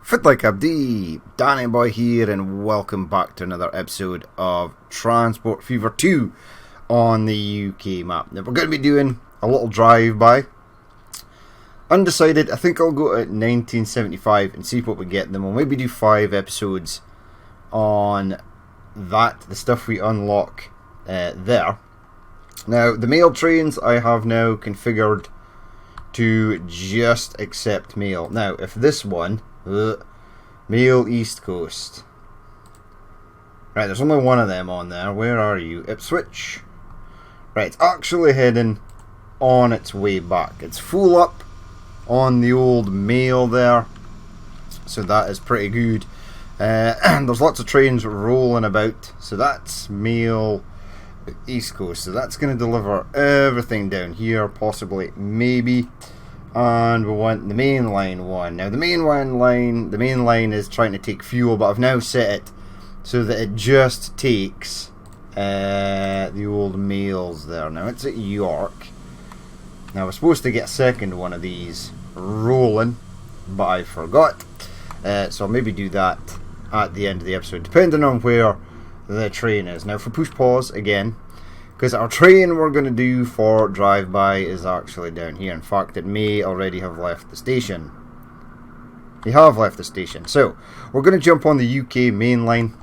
Fit like Abdi, Danny Boy here, and welcome back to another episode of Transport Fever 2 on the UK map. Now we're going to be doing a little drive-by. Undecided, I think I'll go to 1975 and see what we get. Then we'll maybe do 5 episodes on that, the stuff we unlock there. Now, the mail trains I have now configured to just accept mail. Now, if this one... Mail East Coast. Right, there's only one of them on there. Where are you? Ipswich. Right, it's actually heading on its way back. It's full up on the old mail there, so that is pretty good. And there's lots of trains rolling about, so that's Mail East Coast. So that's going to deliver everything down here, possibly, maybe. And we want the main line one. Now the main line is trying to take fuel, but I've now set it so that it just takes the old mails there. Now it's at York. Now we're supposed to get a second one of these rolling, but I forgot. So I'll maybe do that at the end of the episode, depending on where the train is. Now for push pause again, because our train we're going to do for drive-by is actually down here. In fact, it may already have left the station. They have left the station. So, we're going to jump on the UK main line.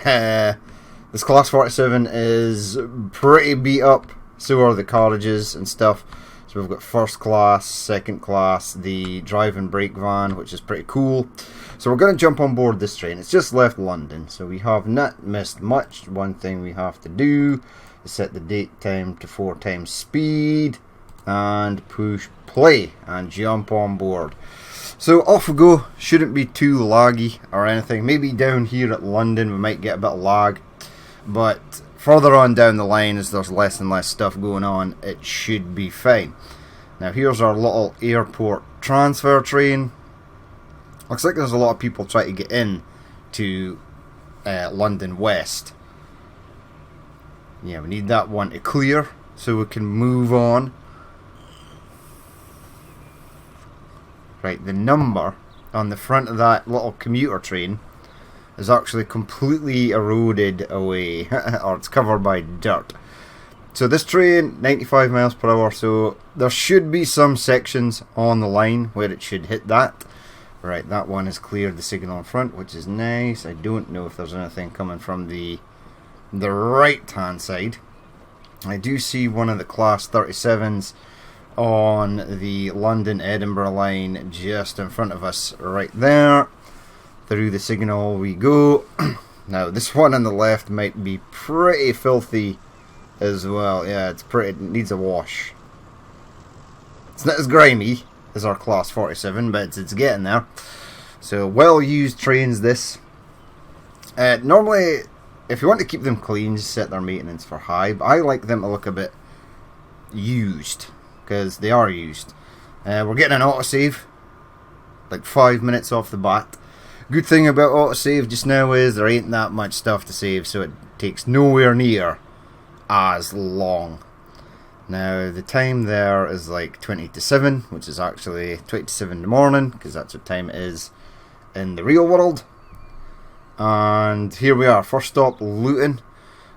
This Class 47 is pretty beat up. So are the carriages and stuff. So we've got first class, second class, the drive and brake van, which is pretty cool. So we're going to jump on board this train. It's just left London, so we have not missed much. One thing we have to do is set the date time to 4 times speed and push play and jump on board. So off we go. Shouldn't be too laggy or anything. Maybe down here at London we might get a bit of lag, but further on down the line, as there's less and less stuff going on, it should be fine. Now here's our little airport transfer train. Looks like there's a lot of people trying to get in to London West. Yeah, we need that one to clear so we can move on. Right, the number on the front of that little commuter train is actually completely eroded away, or it's covered by dirt. So this train, 95 miles per hour, so there should be some sections on the line where it should hit that. Right, that one has cleared the signal in front, which is nice. I don't know if there's anything coming from the right hand side. I do see one of the Class 37s on the London-Edinburgh line just in front of us right there. Through the signal we go. Now this one on the left might be pretty filthy as well. Yeah, it needs a wash. It's not as grimy as our Class 47, but it's getting there. So well used trains this. Normally, if you want to keep them clean, just set their maintenance for high, but I like them to look a bit used, because they are used. We're getting an autosave, like 5 minutes off the bat. Good thing about autosave just now is there ain't that much stuff to save, so it takes nowhere near as long. Now the time there is like 20 to 7, which is actually 20 to 7 in the morning, because that's what time it is in the real world. And here we are, first stop Luton.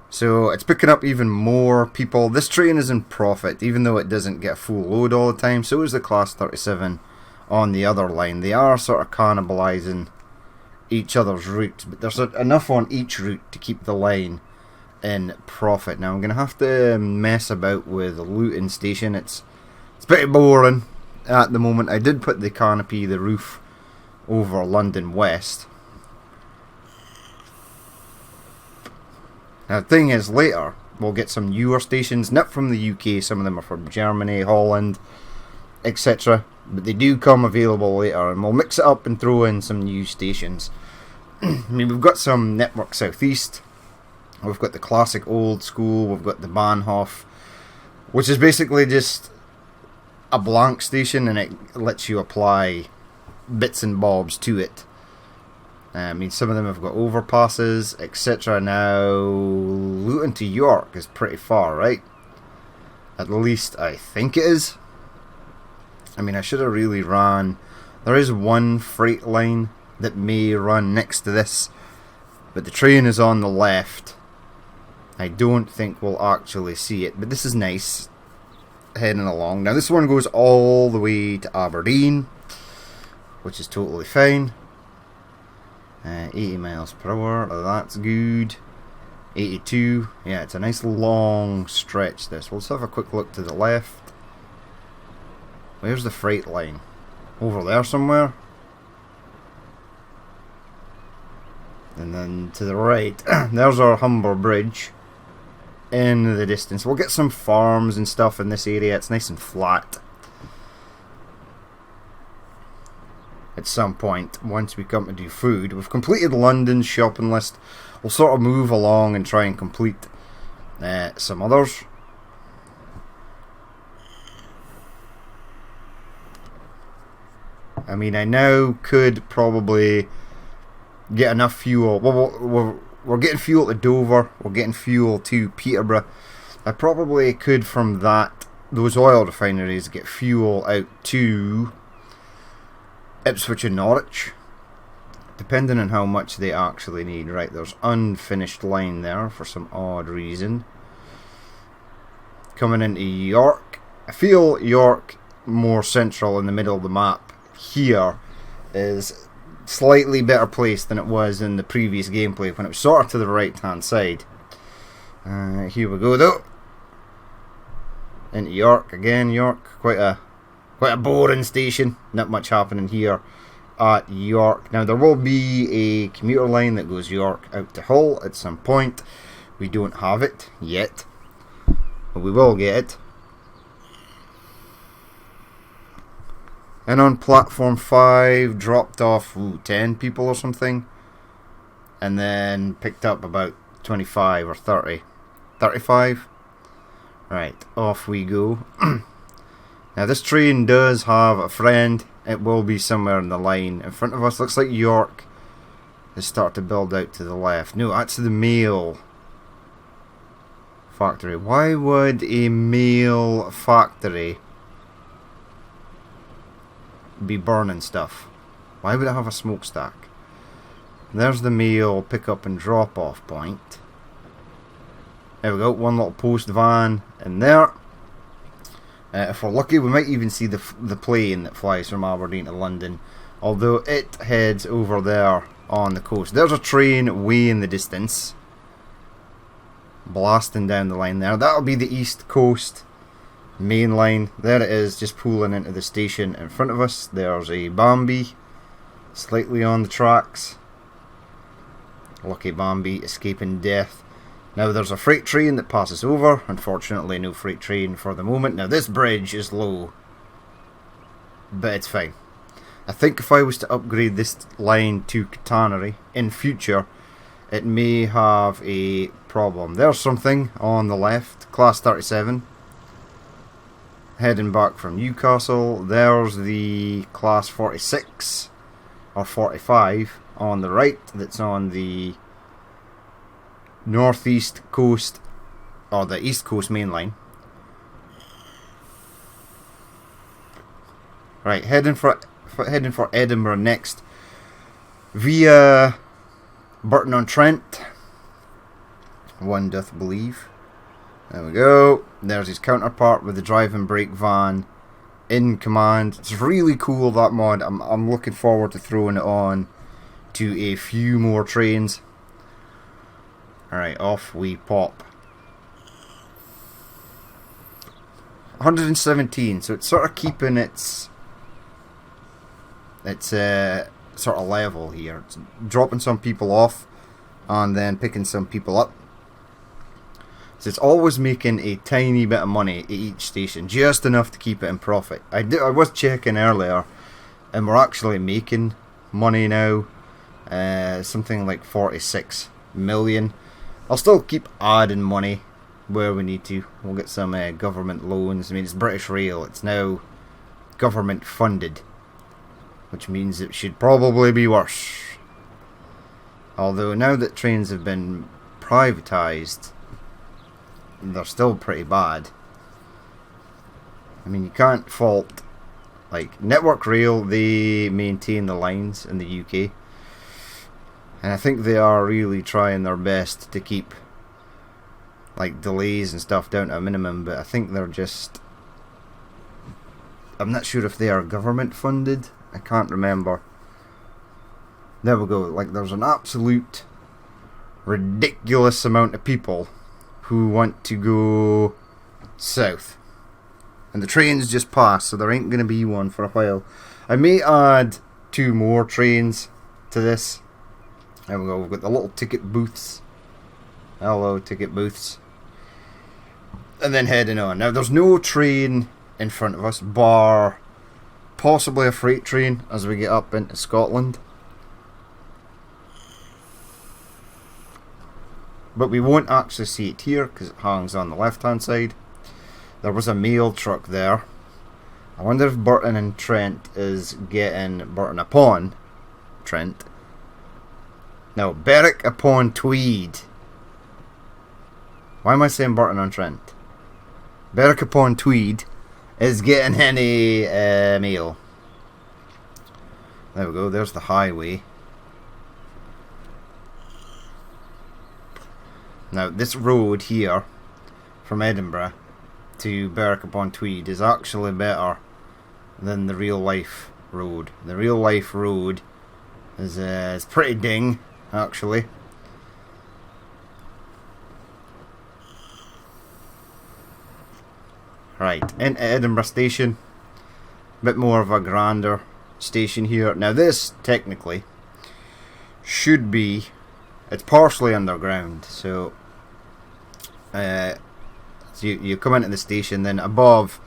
So it's picking up even more people. This train is in profit, even though it doesn't get a full load all the time. So is the Class 37 on the other line. They are sort of cannibalising each other's routes, but there's enough on each route to keep the line in profit. Now I'm going to have to mess about with the Luton station. It's pretty boring at the moment. I did put the canopy, the roof, over London West. Now the thing is, later we'll get some newer stations, not from the UK, some of them are from Germany, Holland, etc. But they do come available later, and we'll mix it up and throw in some new stations. I mean, we've got some Network Southeast, we've got the classic old school, we've got the Bahnhof, which is basically just a blank station, and it lets you apply bits and bobs to it. I mean, some of them have got overpasses, etc. Now, Luton to York is pretty far, right? At least I think it is. I mean, I should have really ran There is one freight line that may run next to this, but the train is on the left. I don't think we'll actually see it, but this is nice. Heading along. Now this one goes all the way to Aberdeen, which is totally fine. 80 miles per hour, that's good. 82, yeah, it's a nice long stretch this. Let's have a quick look to the left. Where's the freight line? Over there somewhere. And then to the right, there's our Humber Bridge. In the distance. We'll get some farms and stuff in this area. It's nice and flat. At some point, once we come to do food, we've completed London's shopping list. We'll sort of move along and try and complete some others. I mean, I now could probably get enough fuel. Well, we're getting fuel to Dover, we're getting fuel to Peterborough. I probably could from those oil refineries get fuel out to Ipswich and Norwich, depending on how much they actually need. Right, there's unfinished line there for some odd reason. Coming into York. I feel York more central in the middle of the map here is slightly better placed than it was in the previous gameplay when it was sort of to the right hand side. Here we go though. Into York again. York, quite a boring station. Not much happening here at York. Now there will be a commuter line that goes York out to Hull at some point. We don't have it yet, but we will get it. And on platform 5, dropped off 10 people or something. And then picked up about 25 or 30. 35? Right, off we go. Now this train does have a friend. It will be somewhere in the line in front of us. Looks like York has started to build out to the left. No, that's the mail factory. Why would a mail factory be burning stuff? Why would it have a smokestack? There's the mail pick up and drop off point. There we go, one little post van in there. If we're lucky, we might even see the plane that flies from Aberdeen to London, although it heads over there on the coast. There's a train way in the distance blasting down the line there. That'll be the East Coast main line. There it is, just pulling into the station in front of us. There's a Bambi slightly on the tracks. Lucky Bambi escaping death. Now there's a freight train that passes over. Unfortunately no freight train for the moment. Now this bridge is low, but it's fine. I think if I was to upgrade this line to Catenary in future, it may have a problem. There's something on the left, Class 37. Heading back from Newcastle. There's the Class 46 or 45 on the right, that's on the northeast coast or the east coast main line. Right, heading for Edinburgh next via Burton-on-Trent, one doth believe. There we go. There's his counterpart with the drive and brake van in command. It's really cool, that mod. I'm looking forward to throwing it on to a few more trains. Alright, off we pop. 117, so it's sort of keeping its sort of level here. It's dropping some people off and then picking some people up. So it's always making a tiny bit of money at each station, just enough to keep it in profit. I was checking earlier, and we're actually making money now. Something like 46 million. I'll still keep adding money where we need to. We'll get some government loans. I mean, it's British Rail. It's now government funded, which means it should probably be worse. Although now that trains have been privatised, they're still pretty bad. I mean, you can't fault Like Network Rail, they maintain the lines in the UK, and I think they are really trying their best to keep like delays and stuff down to a minimum. But I think they're just, I'm not sure if they are government funded. I can't remember. There we go. Like, there's an absolute ridiculous amount of people who want to go south, and the trains just passed, so there ain't going to be one for a while. I may add 2 more trains to this. There we go. We've got the little ticket booths. Hello, ticket booths. And then heading on. Now, there's no train in front of us, bar possibly a freight train as we get up into Scotland. But we won't actually see it here because it hangs on the left hand side. There was a mail truck there. I wonder if Burton and Trent is getting Burton upon Trent. No, Berwick upon Tweed. Why am I saying Burton on Trent? Berwick upon Tweed is getting any mail. There we go, there's the highway. Now, this road here from Edinburgh to Berwick upon Tweed is actually better than the real life road. The real life road is pretty ding, actually. Right, into Edinburgh station. Bit more of a grander station here. Now, this technically should be, it's partially underground, so you come into the station, then above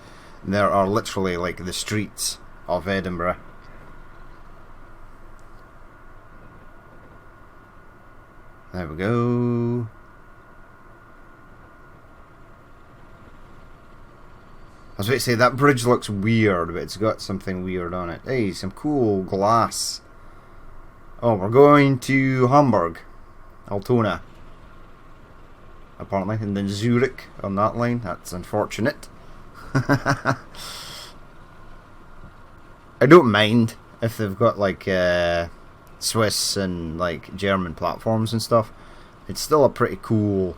there are literally like the streets of Edinburgh. There we go. I was about to say, that bridge looks weird, but it's got something weird on it. Hey, some cool glass. Oh, we're going to Hamburg. Altona. Apparently. And then Zurich on that line. That's unfortunate. I don't mind if they've got like Swiss and like German platforms and stuff. It's still a pretty cool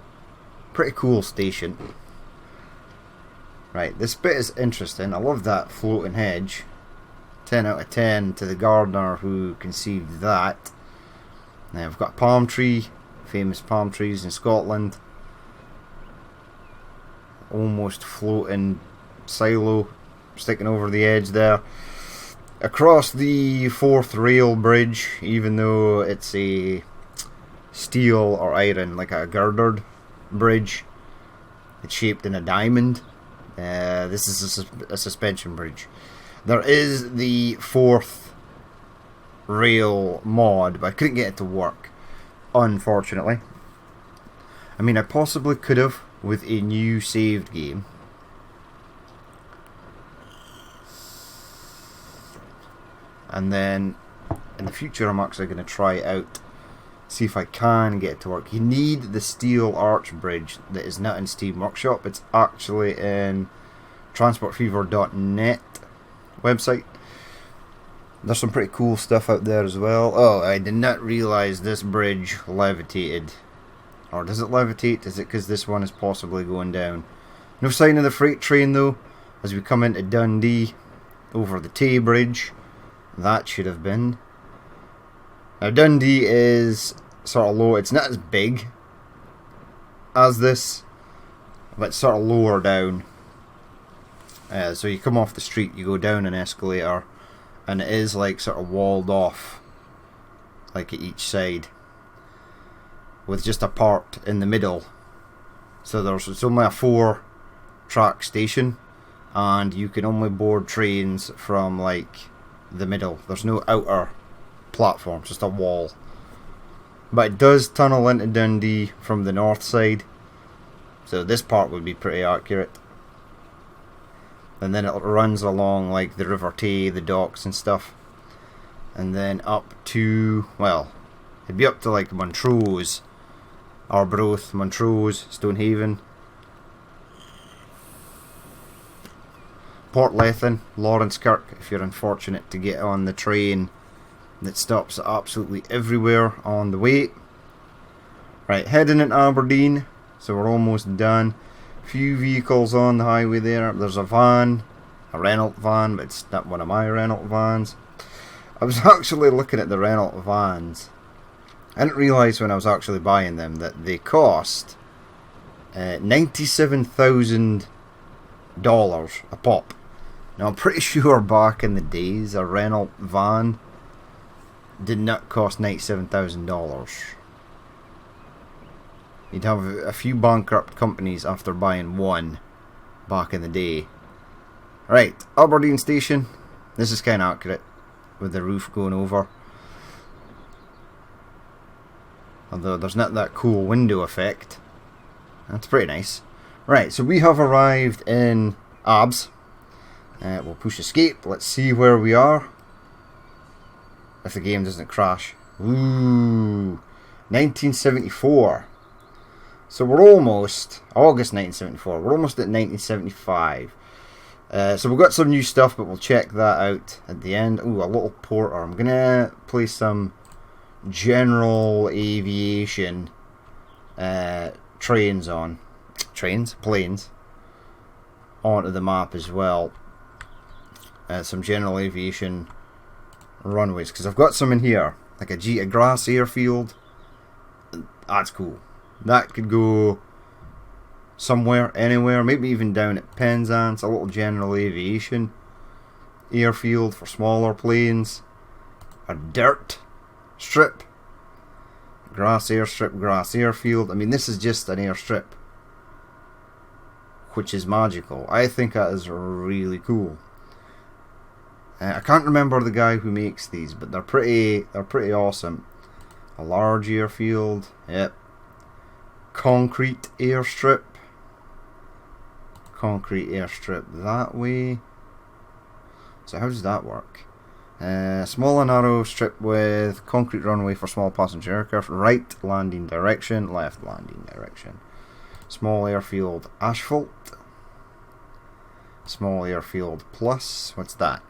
station. Right, this bit is interesting. I love that floating hedge. 10 out of 10 to the gardener who conceived that. Now we've got a palm tree, famous palm trees in Scotland. Almost floating silo sticking over the edge there. Across the Forth Rail Bridge, even though it's a steel or iron, like a girdered bridge, it's shaped in a diamond. This is a suspension bridge. There is the Forth Rail mod, but I couldn't get it to work, unfortunately. I mean, I possibly could have with a new saved game. And then in the future I'm actually going to try it out, see if I can get it to work. You need the steel arch bridge that is not in Steam Workshop. It's actually in transportfever.net website. There's some pretty cool stuff out there as well. Oh, I did not realise this bridge levitated. Or does it levitate? Is it because this one is possibly going down? No sign of the freight train though, as we come into Dundee over the Tay Bridge. That should have been. Now Dundee is sort of low. It's not as big as this, but it's sort of lower down. So you come off the street, you go down an escalator, and it is like sort of walled off, like at each side, with just a part in the middle. So it's only a 4-track station, and you can only board trains from like the middle. There's no outer platform, just a wall. But it does tunnel into Dundee from the north side, so this part would be pretty accurate. And then it runs along like the River Tay, the docks and stuff, and then up to, well, it'd be up to like Montrose, Arbroath, Montrose, Stonehaven. Portlethen, Lawrencekirk, if you're unfortunate to get on the train that stops absolutely everywhere on the way. Right, heading into Aberdeen, so we're almost done. Few vehicles on the highway there. There's a van, a Renault van, but it's not one of my Renault vans. I was actually looking at the Renault vans. I didn't realise when I was actually buying them that they cost $97,000 a pop. Now I'm pretty sure back in the days a Renault van did not cost $97,000. You'd have a few bankrupt companies after buying one back in the day. Right, Aberdeen Station. This is kind of accurate with the roof going over. Although there's not that cool window effect. That's pretty nice. Right, so we have arrived in Abs. We'll push escape. Let's see where we are. If the game doesn't crash. Ooh, 1974. So we're almost, August 1974, we're almost at 1975. So we've got some new stuff, but we'll check that out at the end. Ooh, a little porter. I'm going to play some general aviation planes onto the map as well. Some general aviation runways, because I've got some in here, like a grass airfield. That's cool. That could go somewhere, anywhere, maybe even down at Penzance, a little general aviation airfield for smaller planes. A dirt strip, grass airstrip, grass airfield. I mean, this is just an airstrip, which is magical. I think that is really cool. I can't remember the guy who makes these, but they're pretty awesome. A large airfield, yep. Concrete airstrip that way. So how does that work? Small and narrow strip with concrete runway for small passenger aircraft. Right landing direction, left landing direction. Small airfield asphalt. Small airfield plus. What's that?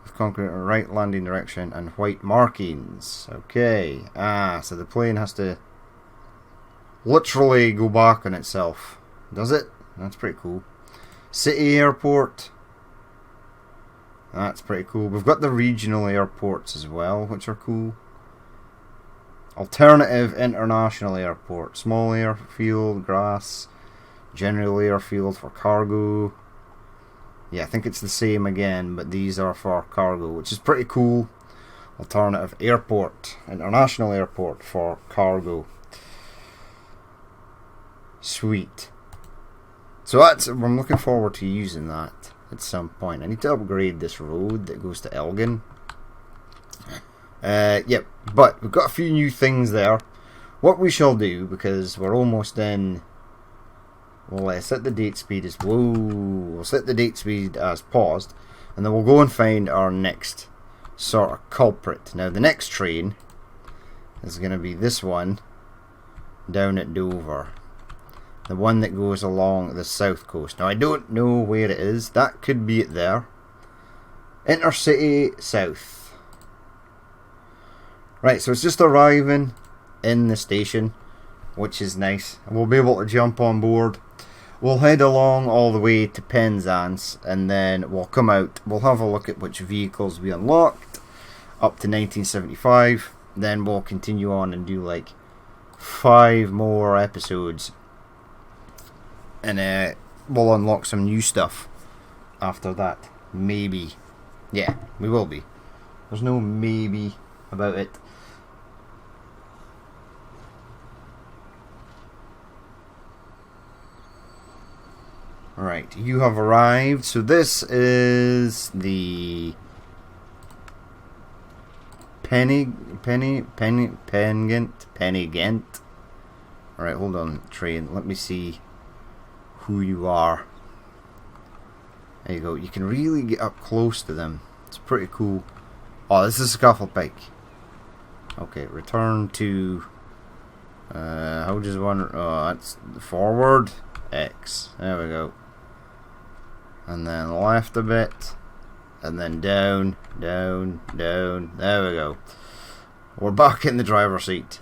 With concrete right landing direction and white markings. Okay. So the plane has to literally go back on itself. Does it? That's pretty cool. City airport. That's pretty cool. We've got the regional airports as well, which are cool. Alternative international airport. Small airfield, grass. General airfield for cargo. Yeah, I think it's the same again, but these are for cargo, which is pretty cool. Alternative airport. International airport for cargo. Sweet. So I'm looking forward to using that at some point. I need to upgrade this road that goes to Elgin. Yep, but we've got a few new things there. What we shall do, because we're almost in, we'll set the date speed as we'll set the date speed as paused, and then we'll go and find our next sort of culprit. Now the next train is going to be this one down at Dover. The one that goes along the south coast. Now I don't know where it is. That could be it there. Intercity South. Right, so it's just arriving in the station, which is nice. We'll be able to jump on board. We'll head along all the way to Penzance, and then we'll come out. We'll have a look at which vehicles we unlocked up to 1975. Then we'll continue on and do like 5 more episodes. And we'll unlock some new stuff after that. Maybe. Yeah, we will be. There's no maybe about it. Right, you have arrived. So this is the Pen-Ghent. Alright, hold on, train. Let me see who you are. There you go. You can really get up close to them. It's pretty cool. Oh, this is Scaffelpike. Okay, return to how does one, oh, that's forward X. There we go. and then left a bit, and then down, down, down. There we go. We're back in the driver's seat.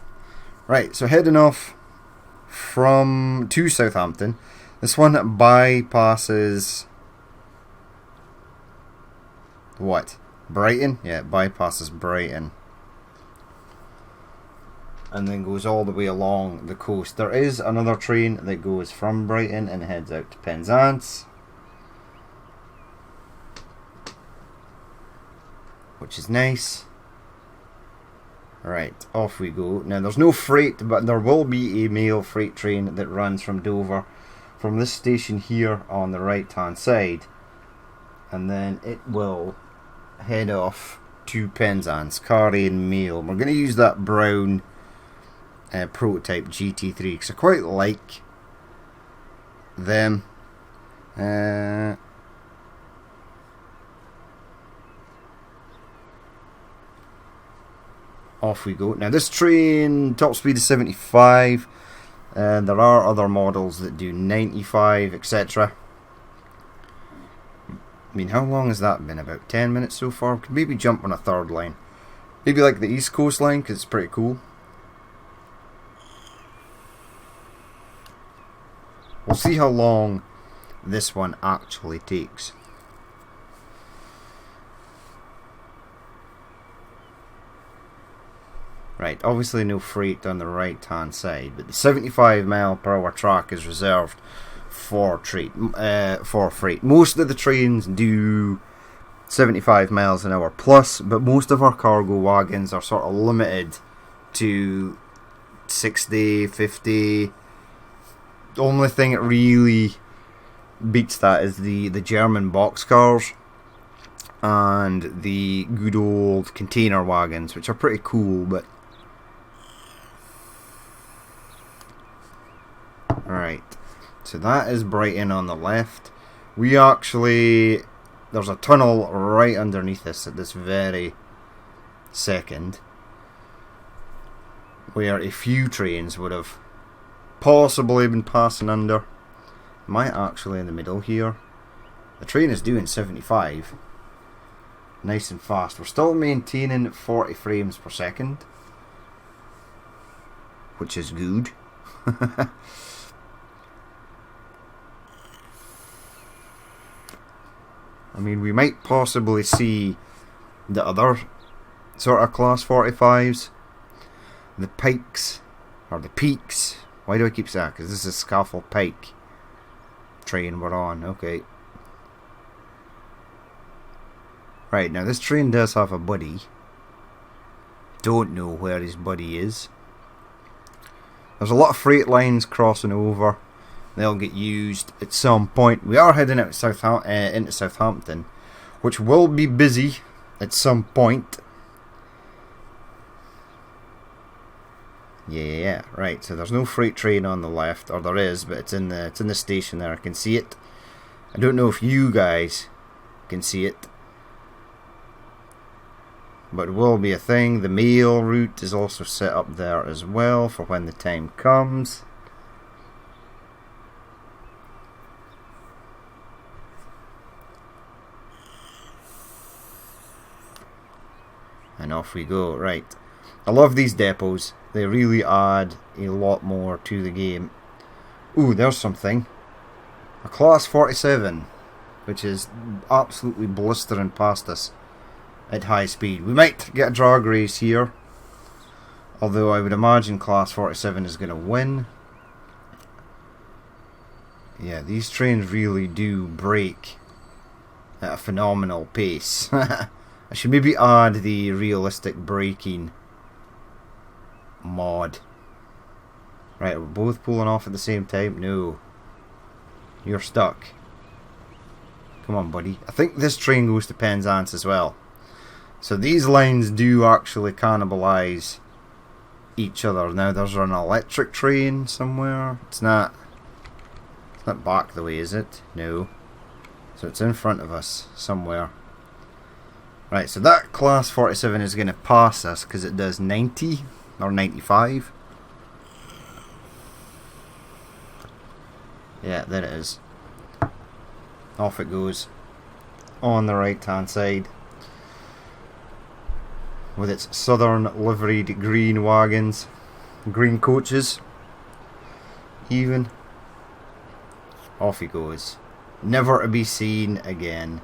Right, so heading off to Southampton. This one bypasses what? Brighton? Yeah, it bypasses Brighton. And then goes all the way along the coast. There is another train that goes from Brighton and heads out to Penzance, which is nice. Right, off we go. Now there's no freight, but there will be a mail freight train that runs from Dover, from this station here on the right hand side, and then it will head off to Penzance carrying mail. We're going to use that brown prototype GT3 because I quite like them. Off we go. Now this train, top speed is 75, and there are other models that do 95, etc. I mean, how long has that been? About 10 minutes so far? We could maybe jump on a third line. Maybe like the East Coast line, because it's pretty cool. We'll see how long this one actually takes. Right, obviously no freight on the right hand side, but the 75 mile per hour track is reserved for freight. Most of the trains do 75 miles an hour plus, but most of our cargo wagons are sort of limited to 60, 50. The only thing that really beats that is the German boxcars and the good old container wagons, which are pretty cool, but right. So that is Brighton on the left. There's a tunnel right underneath us at this very second, where a few trains would have possibly been passing under. Am I actually in the middle here? The train is doing 75. Nice and fast. We're still maintaining 40 frames per second, which is good. I mean, we might possibly see the other sort of class 45s, the Pikes, or the Peaks. Why do I keep saying that? Because this is Scafell Pike train we're on. Okay. Right, now this train does have a buddy. Don't know where his buddy is. There's a lot of freight lines crossing over. They'll get used at some point. We are heading out into Southampton, which will be busy at some point. Yeah, right. So there's no freight train on the left, or there is, but it's in the station there. I can see it. I don't know if you guys can see it, but it will be a thing. The mail route is also set up there as well for when the time comes. And off we go. Right. I love these depots. They really add a lot more to the game. Ooh, there's something. A Class 47, which is absolutely blistering past us at high speed. We might get a drag race here, although I would imagine Class 47 is going to win. Yeah, these trains really do brake at a phenomenal pace. I should maybe add the realistic braking mod. Right, we're both pulling off at the same time. No. You're stuck. Come on, buddy. I think this train goes to Penzance as well. So these lines do actually cannibalise each other. Now there's an electric train somewhere. It's not back the way, is it? No. So it's in front of us somewhere. Right, so that Class 47 is going to pass us because it does 90 or 95. Yeah, there it is. Off it goes. On the right hand side. With its southern liveried green wagons. Green coaches. Even. Off he goes. Never to be seen again.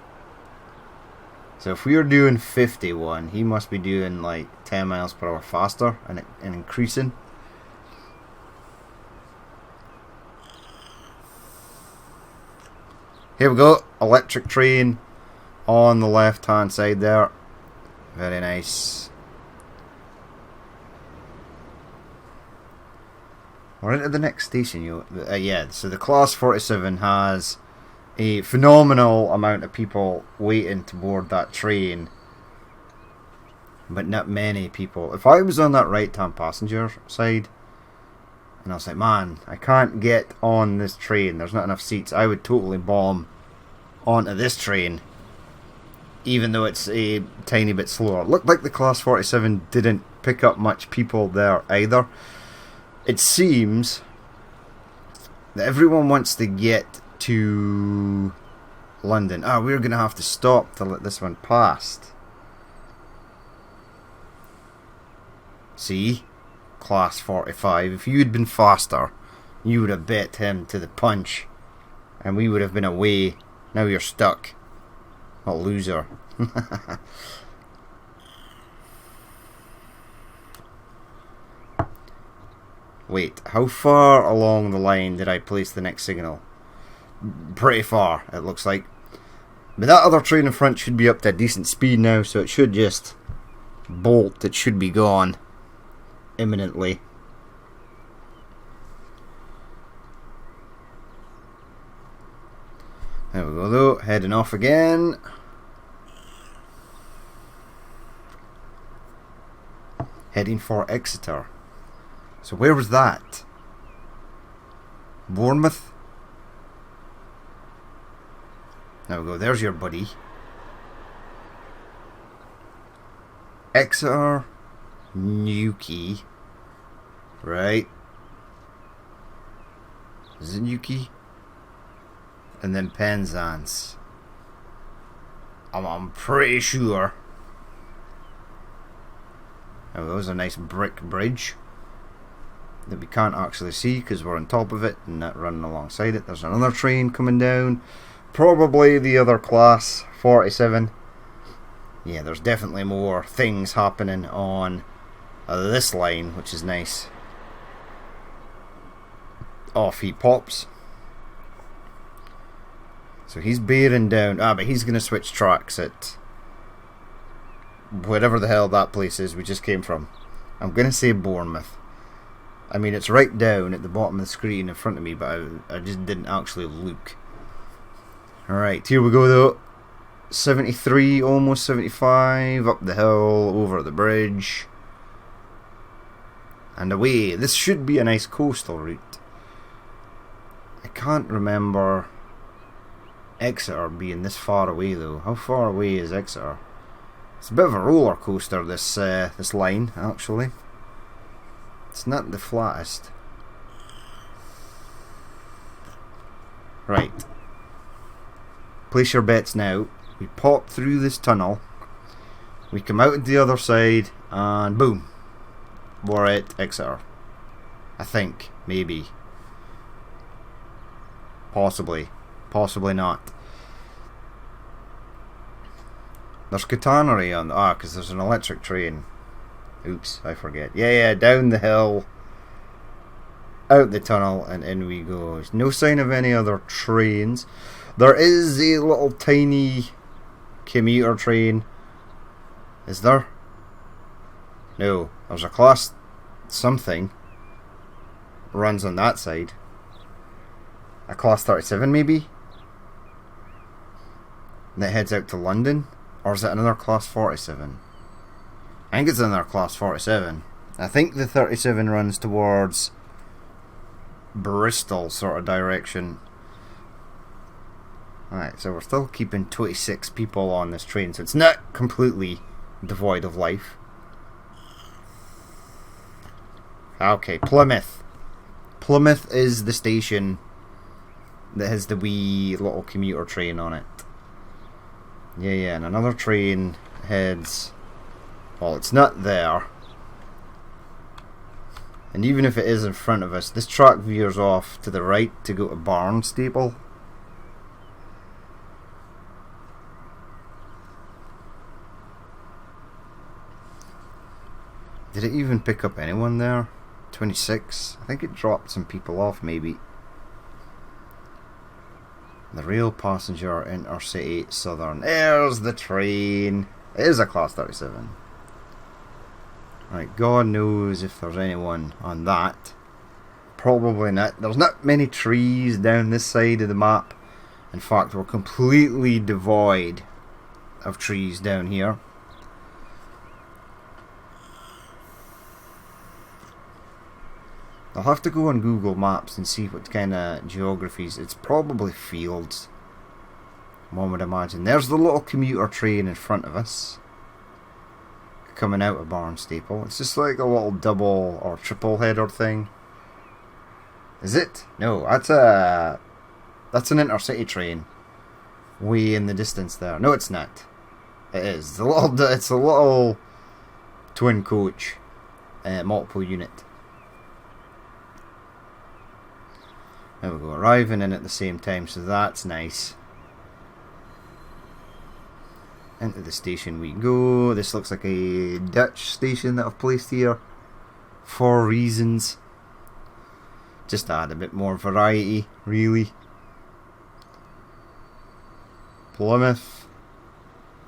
So if we are doing 51, he must be doing like 10 miles per hour faster and increasing. Here we go. Electric train on the left hand side there. Very nice. We're into the next station, yeah, so the Class 47 has a phenomenal amount of people waiting to board that train, but not many people. If I was on that right hand passenger side and I was like, man, I can't get on this train, there's not enough seats, I would totally bomb onto this train, even though it's a tiny bit slower. Looked like the Class 47 didn't pick up much people there either. It seems that everyone wants to get to London. We're going to have to stop to let this one past. See? Class 45. If you had been faster, you would have bet him to the punch. And we would have been away. Now you're stuck. What a loser. Wait, how far along the line did I place the next signal? Pretty far, it looks like. But that other train in front should be up to a decent speed now, so it should just bolt. It should be gone imminently. There we go though, heading off again. Heading for Exeter. So where was that? Bournemouth? There we go, there's your buddy. Exeter, Newquay. Right. Is it Newquay? And then Penzance. I'm pretty sure. Oh, that was a nice brick bridge that we can't actually see because we're on top of it and not running alongside it. There's another train coming down. Probably the other Class 47. Yeah, there's definitely more things happening on this line, which is nice. Off he pops. So he's bearing down. But he's going to switch tracks at whatever the hell that place is we just came from. I'm going to say Bournemouth. I mean, it's right down at the bottom of the screen in front of me, but I just didn't actually look. Alright, here we go though. 73, almost 75, up the hill, over the bridge. And away. This should be a nice coastal route. I can't remember Exeter being this far away though. How far away is Exeter? It's a bit of a roller coaster, this line, actually. It's not the flattest. Right. Place your bets now. We pop through this tunnel. We come out at the other side, and boom. We're at Exeter. I think. Maybe. Possibly. Possibly not. There's catenary on... because there's an electric train. Oops, I forget. Yeah, down the hill, out the tunnel, and in we go. There's no sign of any other trains. There is a little tiny commuter train. Is there? No, there's a Class something runs on that side. A Class 37 maybe? That heads out to London? Or is it another Class 47? I think it's another Class 47. I think the 37 runs towards Bristol sort of direction. Alright, so we're still keeping 26 people on this train, so it's not completely devoid of life. Okay, Plymouth. Plymouth is the station that has the wee little commuter train on it. Yeah, and another train heads... Well, it's not there. And even if it is in front of us, this track veers off to the right to go to Barnstaple. Did it even pick up anyone there? 26? I think it dropped some people off, maybe. The rail passenger intercity southern. There's the train. It is a class 37. Right, God knows if there's anyone on that. Probably not. There's not many trees down this side of the map. In fact, we're completely devoid of trees down here. I'll have to go on Google Maps and see what kind of geographies. It's probably fields, one would imagine. There's the little commuter train in front of us, coming out of Barnstaple. It's just like a little double or triple header thing. Is it? No, that's an intercity train, way in the distance there. No, it's not. It is. It's a little twin coach, multiple unit. There we go, arriving in at the same time, so that's nice. Into the station we go. This looks like a Dutch station that I've placed here for reasons. Just to add a bit more variety, really. Plymouth.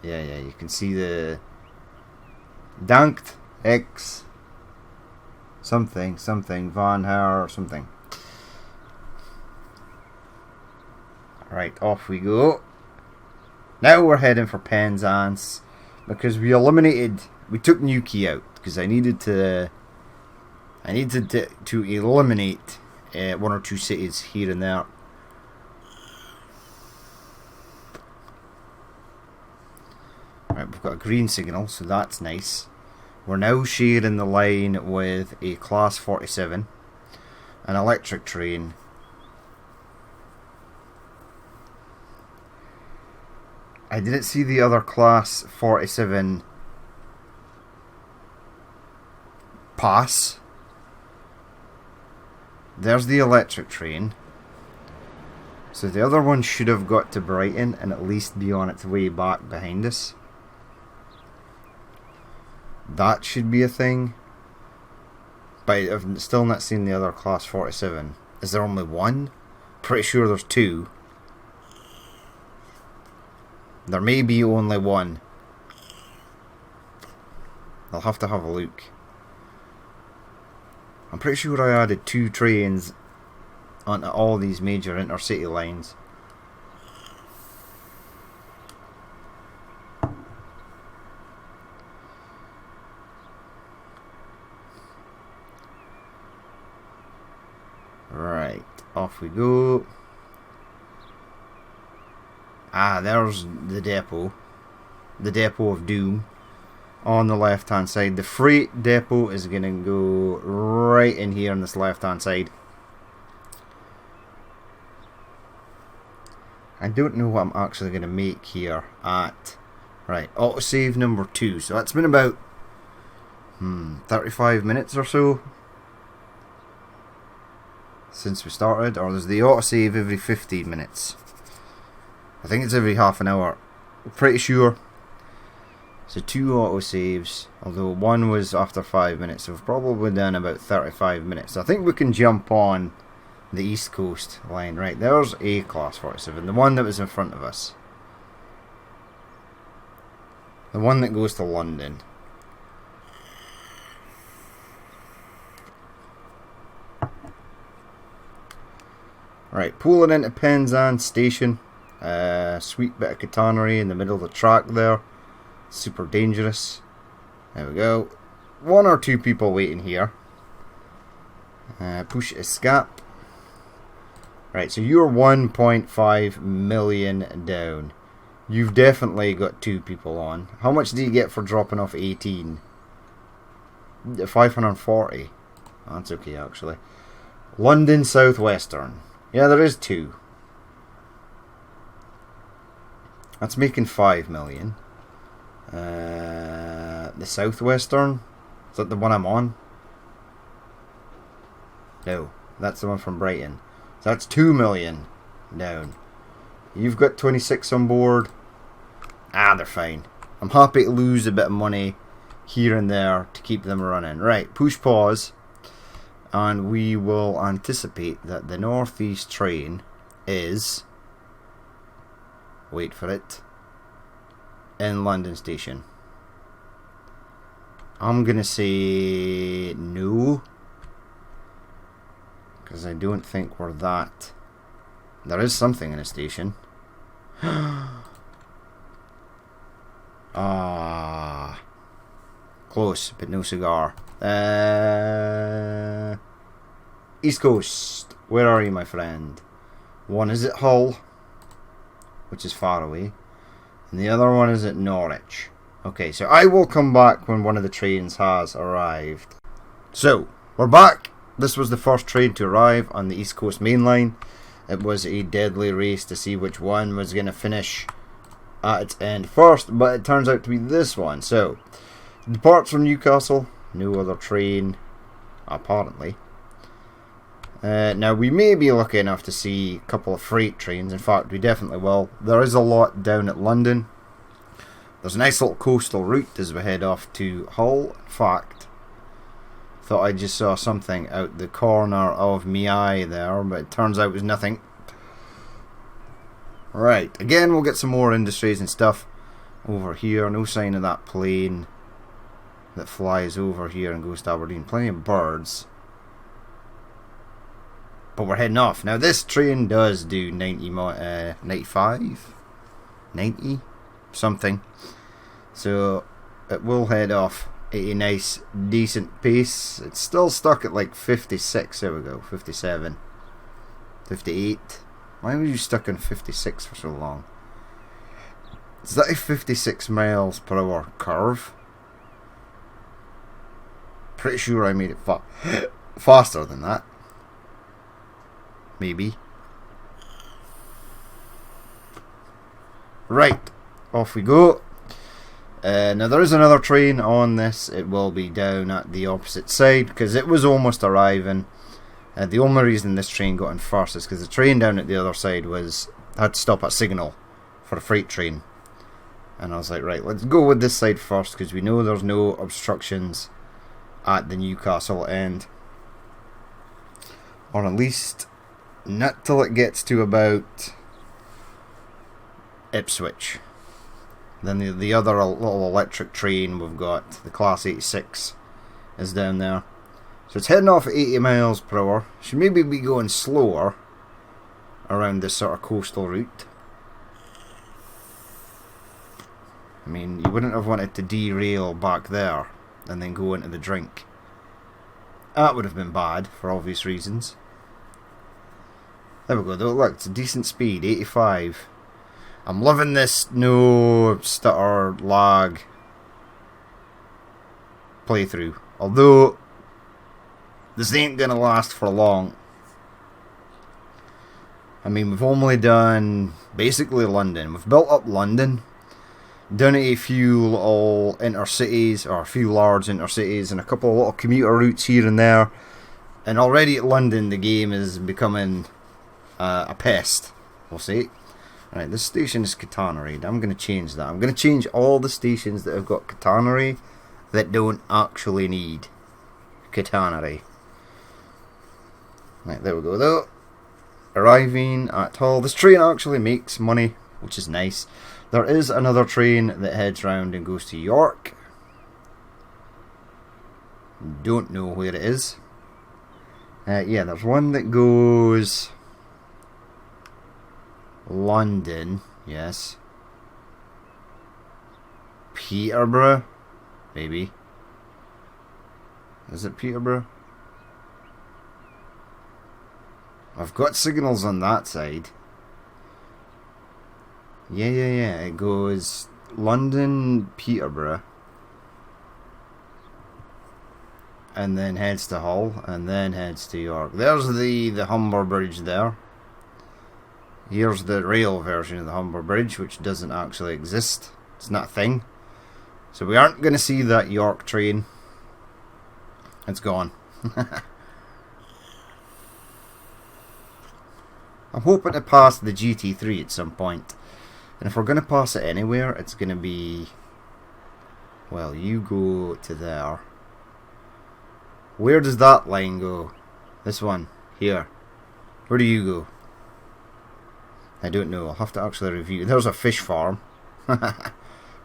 Yeah, you can see the Dankt X something, Van Haar or something. Right, off we go. Now we're heading for Penzance because we took Newquay out because I needed to eliminate one or two cities here and there. Right, we've got a green signal, so that's nice. We're now sharing the line with a Class 47, an electric train. I didn't see the other Class 47 pass. There's the electric train. So the other one should have got to Brighton and at least be on its way back behind us. That should be a thing. But I've still not seen the other Class 47. Is there only one? Pretty sure there's two. There may be only one. I'll have to have a look. I'm pretty sure I added 2 trains onto all these major intercity lines. Right, off we go. Ah, there's the depot. The depot of doom. On the left hand side. The freight depot is going to go right in here on this left hand side. I don't know what I'm actually going to make here at... Right, autosave number 2. So that's been about 35 minutes or so since we started. Or there's the autosave every 15 minutes. I think it's every half an hour. I'm pretty sure. So 2 autosaves, although one was after 5 minutes, so we've probably done about 35 minutes. I think we can jump on the East Coast line. Right, there's a Class 47, the one that was in front of us. The one that goes to London. Right, pulling into Penzance Station. Sweet bit of catenary in the middle of the track there. Super dangerous. There we go. 1 or 2 people waiting here. Push escape. Right, so you're 1.5 million down. You've definitely got 2 people on. How much do you get for dropping off 18? 540. Oh, that's okay, actually. London Southwestern. Yeah, there is 2. That's making 5 million. The Southwestern, is that the one I'm on? No, that's the one from Brighton. So that's 2 million down. You've got 26 on board. They're fine. I'm happy to lose a bit of money here and there to keep them running. Right, push pause. And we will anticipate that the northeast train is, wait for it, in London Station. I'm gonna say no, because I don't think we're that. There is something in a station. Close, but no cigar. East Coast, where are you, my friend? One is at Hull, which is far away, and the other one is at Norwich. Okay, so I will come back when one of the trains has arrived. So, we're back. This was the first train to arrive on the East Coast Main Line. It was a deadly race to see which one was going to finish at its end first, but it turns out to be this one. So, departs from Newcastle, no other train, apparently. Now, we may be lucky enough to see a couple of freight trains. In fact, we definitely will. There is a lot down at London. There's a nice little coastal route as we head off to Hull. In fact, thought I just saw something out the corner of my eye there, but it turns out it was nothing. Right, again, we'll get some more industries and stuff over here. No sign of that plane that flies over here and goes to Aberdeen. Plenty of birds. But we're heading off. Now, this train does do 95? 90? Something. So, it will head off at a nice, decent pace. It's still stuck at like 56. There we go. 57. 58. Why were you stuck on 56 for so long? Is that a 56 miles per hour curve? Pretty sure I made it faster than that. Maybe. Right, off we go. Now there is another train on this. It will be down at the opposite side because it was almost arriving. The only reason this train got in first is because the train down at the other side had to stop at signal for a freight train. And I was like, right, let's go with this side first because we know there's no obstructions at the Newcastle end. Or at least not till it gets to about Ipswich. Then the other little electric train we've got, the Class 86, is down there. So it's heading off at 80 miles per hour. Should maybe be going slower around this sort of coastal route. I mean, you wouldn't have wanted to derail back there and then go into the drink. That would have been bad, for obvious reasons. There we go, though. Look, it's a decent speed, 85. I'm loving this no stutter, lag playthrough. Although, this ain't going to last for long. I mean, we've only done basically London. We've built up London, done a few little intercities, or a few large intercities, and a couple of little commuter routes here and there. And already at London, the game is becoming a pest, we'll say. Right, this station is catenary. I'm going to change that. I'm going to change all the stations that have got catenary that don't actually need catenary. Right, there we go though. Arriving at Hull. This train actually makes money, which is nice. There is another train that heads round and goes to York. Don't know where it is. Yeah, there's one that goes London, yes. Peterborough, maybe. Is it Peterborough? I've got signals on that side. Yeah. It goes London, Peterborough, and then heads to Hull, and then heads to York. There's the Humber Bridge there. Here's the rail version of the Humber Bridge, which doesn't actually exist. It's not a thing. So we aren't going to see that York train. It's gone. I'm hoping to pass the GT3 at some point. And if we're going to pass it anywhere, it's going to be... Well, you go to there. Where does that line go? This one. Here. Where do you go? I don't know. I'll have to actually review. There's a fish farm.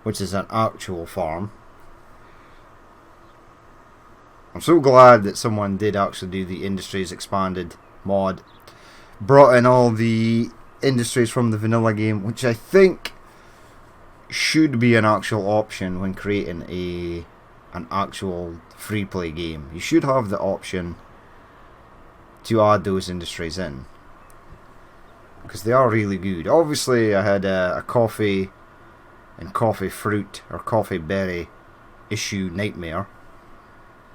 Which is an actual farm. I'm so glad that someone did actually do the Industries Expanded mod. Brought in all the industries from the vanilla game, which I think should be an actual option when creating an actual free play game. You should have the option to add those industries in, because they are really good. Obviously I had a coffee and coffee fruit or coffee berry issue nightmare.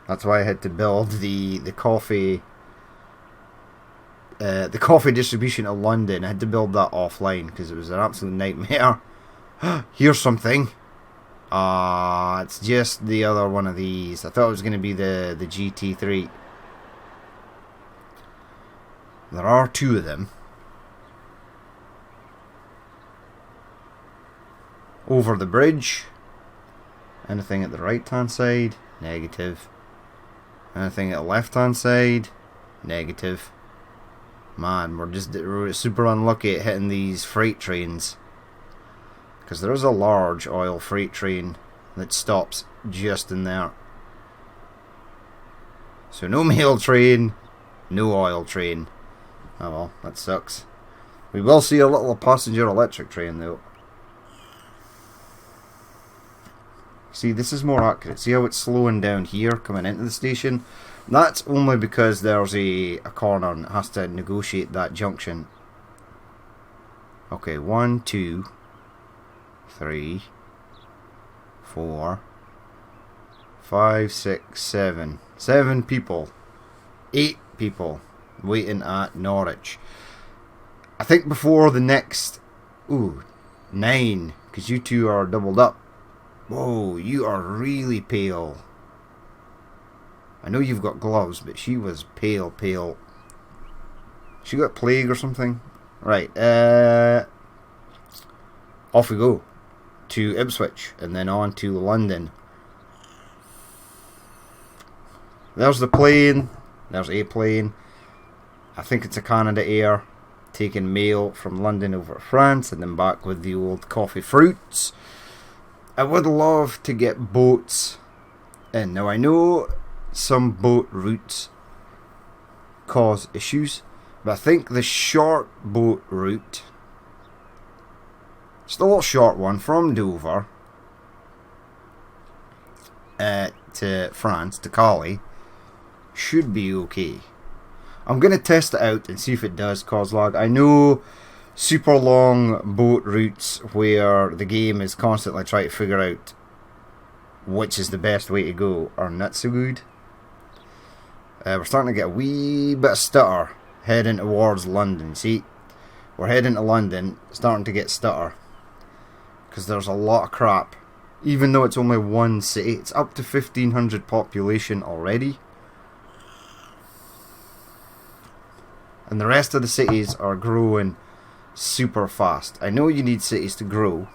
That's why I had to build the coffee distribution to London. I had to build that offline because it was an absolute nightmare. Here's something. It's just the other one of these. I thought it was going to be the GT3. There are two of them. Over the bridge. Anything at the right hand side? Negative. Anything at the left hand side? Negative. Man, we're super unlucky at hitting these freight trains. Because there is a large oil freight train that stops just in there. So no mail train, no oil train. Oh well, that sucks. We will see a little passenger electric train though. See, this is more accurate. See how it's slowing down here coming into the station? That's only because there's a corner and it has to negotiate that junction. Okay, 1, 2, 3, 4, 5, 6, 7. 7 people. 8 people waiting at Norwich. I think before the next... Ooh, 9. Because you two are doubled up. Whoa, you are really pale. I know you've got gloves, but she was pale. She got plague or something? Right, off we go. To Ipswich, and then on to London. There's the plane. There's a plane. I think it's a Canada Air. Taking mail from London over to France, and then back with the old coffee fruits. I would love to get boats in. Now I know some boat routes cause issues, but I think the short boat route, just a little short one from Dover to France, to Calais, should be okay. I'm going to test it out and see if it does cause lag. I know super long boat routes where the game is constantly trying to figure out which is the best way to go are not so good. We're starting to get a wee bit of stutter heading towards London. See, we're heading to London, starting to get stutter because there's a lot of crap. Even though it's only one city, it's up to 1,500 population already. And the rest of the cities are growing super fast. I know you need cities to grow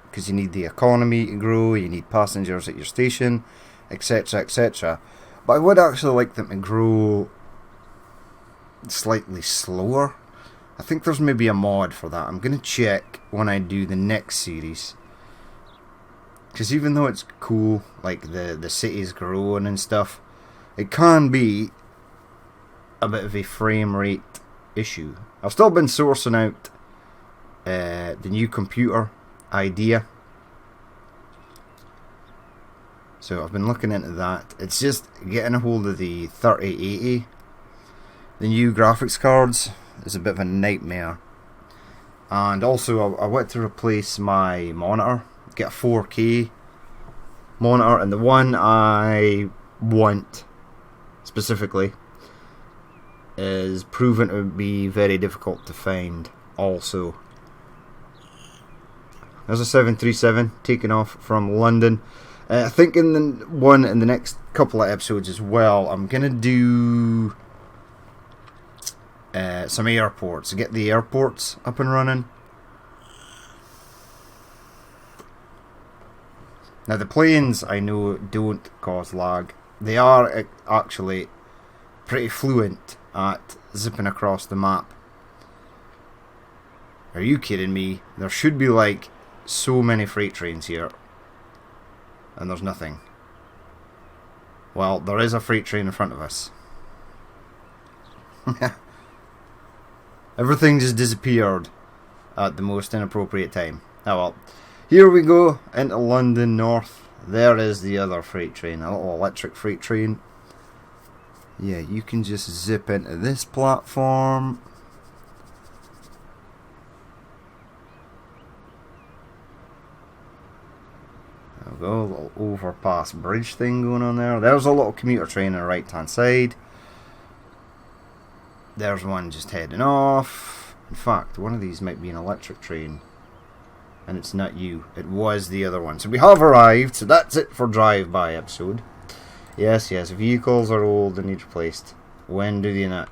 because you need the economy to grow, you need passengers at your station, etc, etc. But I would actually like them to grow slightly slower. I think there's maybe a mod for that. I'm going to check when I do the next series. Because even though it's cool, like the cities growing and stuff, it can be a bit of a frame rate issue. I've still been sourcing out the new computer idea, so I've been looking into that. It's just getting a hold of the 3080. The new graphics cards is a bit of a nightmare, and also I went to replace my monitor, get a 4K monitor, and the one I want specifically is proven to be very difficult to find also. There's a 737 taking off from London. I think in the next couple of episodes as well, I'm gonna do some airports, get the airports up and running. Now the planes, I know, don't cause lag. They are actually pretty fluent at zipping across the map. Are you kidding me? There should be like so many freight trains here, and there's nothing. Well, there is a freight train in front of us. Everything just disappeared at the most inappropriate time. Oh well. Here we go, into London North. There is the other freight train, a little electric freight train. Yeah, you can just zip into this platform. There we go, a little overpass bridge thing going on there. There's a little commuter train on the right hand side. There's one just heading off. In fact, one of these might be an electric train. And it's not you. It was the other one. So we have arrived. So that's it for Drive-By episode. Yes, vehicles are old and need replaced. When do they not?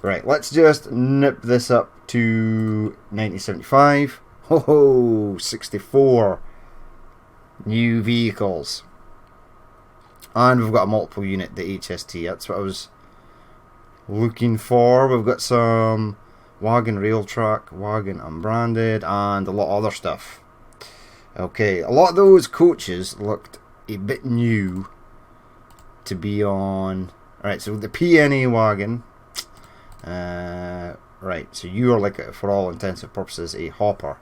Right, let's just nip this up to 1975. Ho, 64 new vehicles. And we've got a multiple unit, the HST. That's what I was looking for. We've got some Wagon Railtrack, Wagon Unbranded, and a lot of other stuff. Okay, a lot of those coaches looked a bit new to be on. Alright, so the PNA wagon. Right, so you are like, for all intents and purposes, a hopper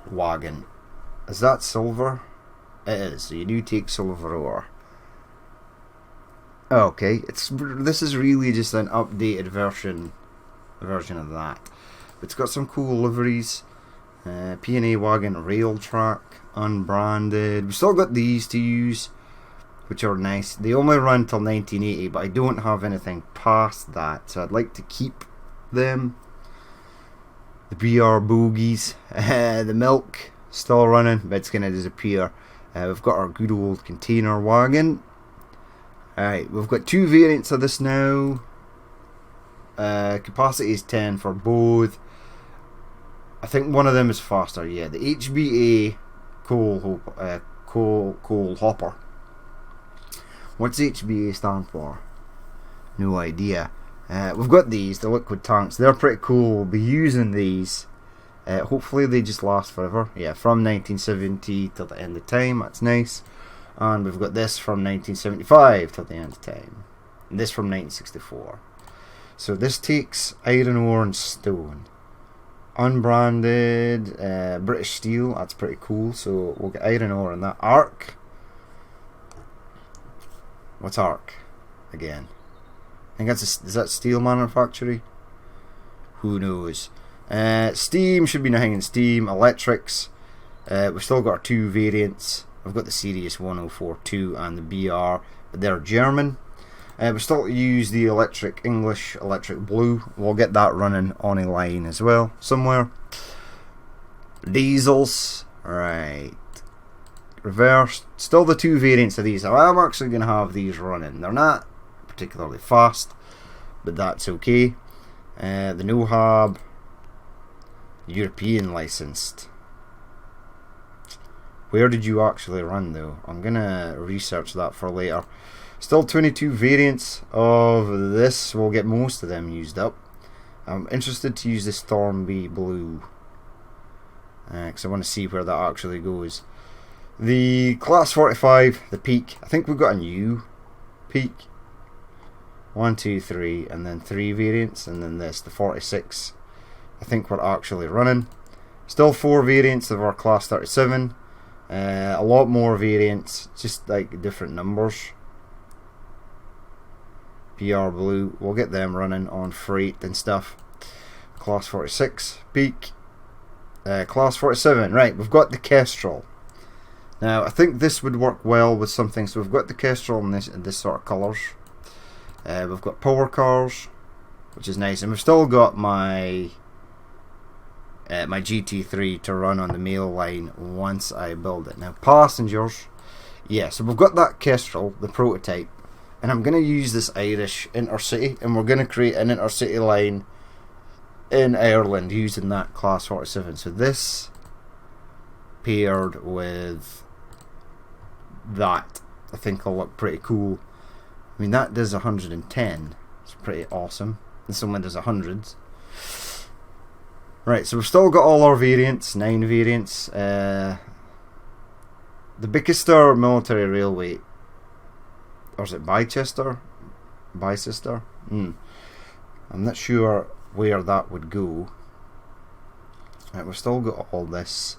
wagon. Is that silver? It is, so you do take silver ore. Okay, this is really just an updated version of that. It's got some cool liveries. PNA wagon Railtrack, unbranded. We've still got these to use, which are nice. They only run till 1980, but I don't have anything past that, so I'd like to keep them. The BR bogies, the milk still running, but it's gonna disappear. We've got our good old container wagon. Alright, we've got two variants of this now. Capacity is 10 for both. I think one of them is faster. Yeah, the HBA coal hopper. What's HBA stand for? No idea. We've got these, the liquid tanks. They're pretty cool. We'll be using these. Hopefully they just last forever. Yeah, from 1970 till the end of time. That's nice. And we've got this from 1975 till the end of time. And this from 1964. So this takes iron ore and stone. Unbranded, British steel, that's pretty cool. So we'll get iron ore in that. Arc. What's Arc? Again. I think is that steel manufacturing? Who knows? Steam, should be nothing in steam. Electrics. We've still got our two variants. I've got the Sirius 1042 and the BR, but they're German. We still use the English electric blue. We'll get that running on a line as well somewhere. Diesels, right. Reverse, still the two variants of these. So I'm actually going to have these running. They're not particularly fast, but that's okay. The NOHAB, European licensed. Where did you actually run though? I'm going to research that for later. Still 22 variants of this. We'll get most of them used up. I'm interested to use the Stormby Blue, because I want to see where that actually goes. The Class 45, the Peak. I think we've got a new Peak. 1, 2, 3, and then 3 variants, and then this, the 46. I think we're actually running. Still 4 variants of our Class 37. A lot more variants, just like different numbers. PR Blue, we'll get them running on freight and stuff. Class 46, Peak. Class 47, right, we've got the Kestrel. Now, I think this would work well with something. So we've got the Kestrel in this sort of colours. We've got power cars, which is nice. And we've still got my my GT3 to run on the mail line once I build it. Now passengers, yeah, so we've got that Kestrel, the prototype, and I'm going to use this Irish intercity, and we're going to create an intercity line in Ireland using that class 47. So this paired with that, I think will look pretty cool. I mean, that does 110. It's pretty awesome. This one does 100s. Right, so we've still got all our variants, 9 variants. The Bicester Military Railway, or is it Bicester? Bicester? I'm not sure where that would go. Right, we've still got all this.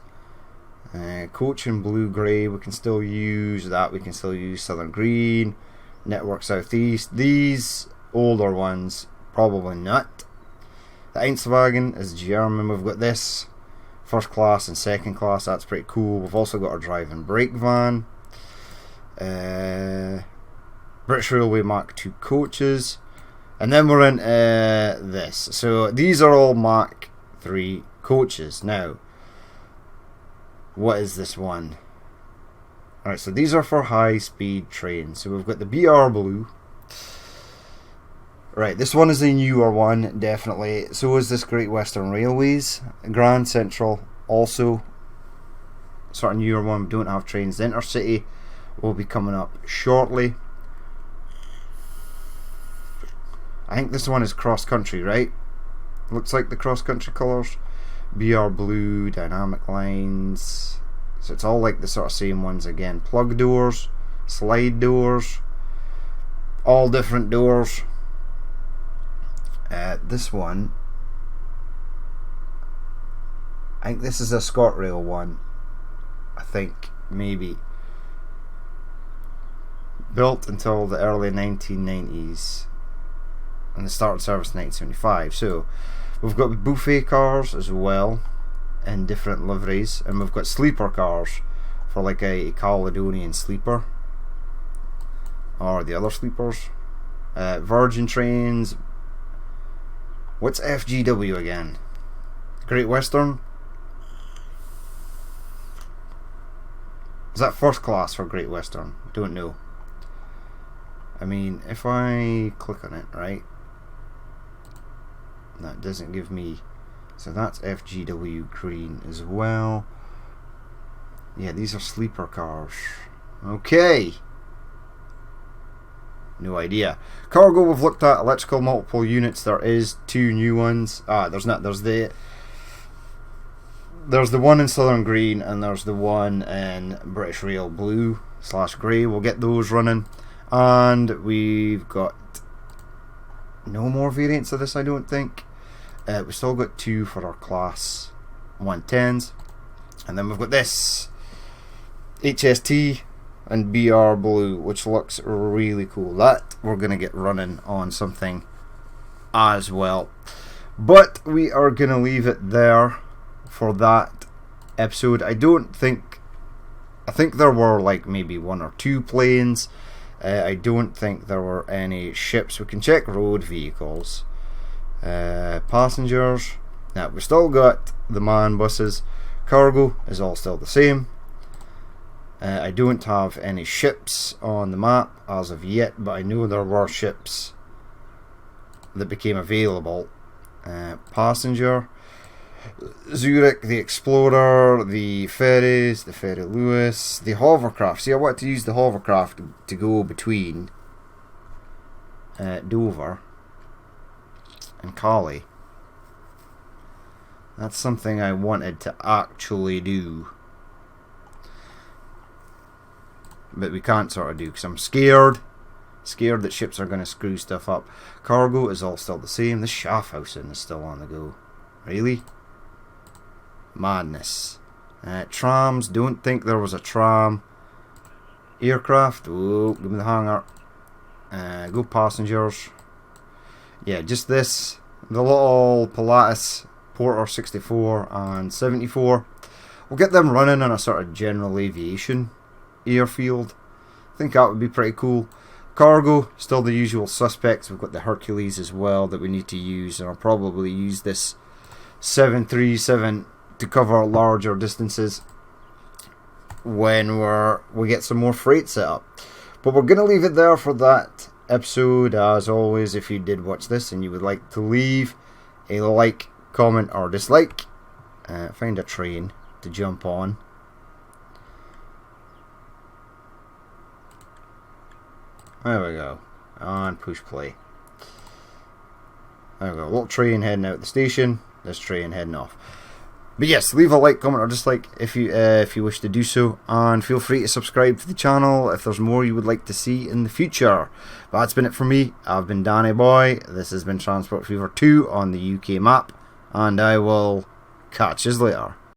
Coach in blue grey, we can still use that. We can still use Southern Green, Network Southeast. These older ones, probably not. The Einzelwagen is German. We've got this first class and second class. That's pretty cool. We've also got our drive and brake van. British Railway Mark II coaches. And then we're in this. So these are all Mark III coaches. Now, what is this one? Alright, so these are for high speed trains. So we've got the BR Blue. Right, this one is a newer one, definitely. So is this Great Western Railways. Grand Central, also sort of newer one. We don't have trains. The Intercity will be coming up shortly. I think this one is cross country, right? Looks like the cross country colours. BR Blue, dynamic lines. So it's all like the sort of same ones again. Plug doors, slide doors, all different doors. This one, I think this is a ScotRail one. I think, maybe. Built until the early 1990s. And it started service in 1975. So we've got buffet cars as well in different liveries, and we've got sleeper cars for like a Caledonian sleeper or the other sleepers. Virgin trains. What's FGW again? Great Western? Is that first class for Great Western? Don't know. I mean, if I click on it, right? That doesn't give me. So that's FGW green as well. Yeah, these are sleeper cars. Okay. No idea. Cargo we've looked at. Electrical multiple units. There is 2 new ones. There's not. There's the one in Southern Green, and there's the one in British Rail Blue / Grey. We'll get those running. And we've got no more variants of this, I don't think. We've still got 2 for our class 110s. And then we've got this HST and BR Blue, which looks really cool. That we're going to get running on something as well. But we are going to leave it there for that episode. I think there were like maybe 1 or 2 planes. I don't think there were any ships. We can check road vehicles. Passengers. Now we've still got the MAN buses. Cargo is all still the same. I don't have any ships on the map as of yet, but I know there were ships that became available. Passenger. Zurich, the Explorer, the ferries, the Ferry Lewis, the hovercraft. See, I want to use the hovercraft to go between Dover and Cali. That's something I wanted to actually do, but we can't sort of do because I'm scared that ships are going to screw stuff up. Cargo is all still the same. The Schaffhausen is still on the go. Really? Madness. Trams, don't think there was a tram. Aircraft, oh, give me the hangar. Go passengers. Yeah, just this. The little Pilatus Porter 64 and 74. We'll get them running on a sort of general aviation airfield. I think that would be pretty cool. Cargo, still the usual suspects. We've got the Hercules as well that we need to use, and I'll probably use this 737 to cover larger distances when we get some more freight set up. But we're going to leave it there for that episode. As always, if you did watch this and you would like to leave a like, comment or dislike, find a train to jump on. There we go. And push play. There we go. Little train heading out the station. This train heading off. But yes, leave a like, comment or dislike if you wish to do so, and feel free to subscribe to the channel if there's more you would like to see in the future. But that's been it for me. I've been Danny Boy. This has been Transport Fever 2 on the UK map, and I will catch you later.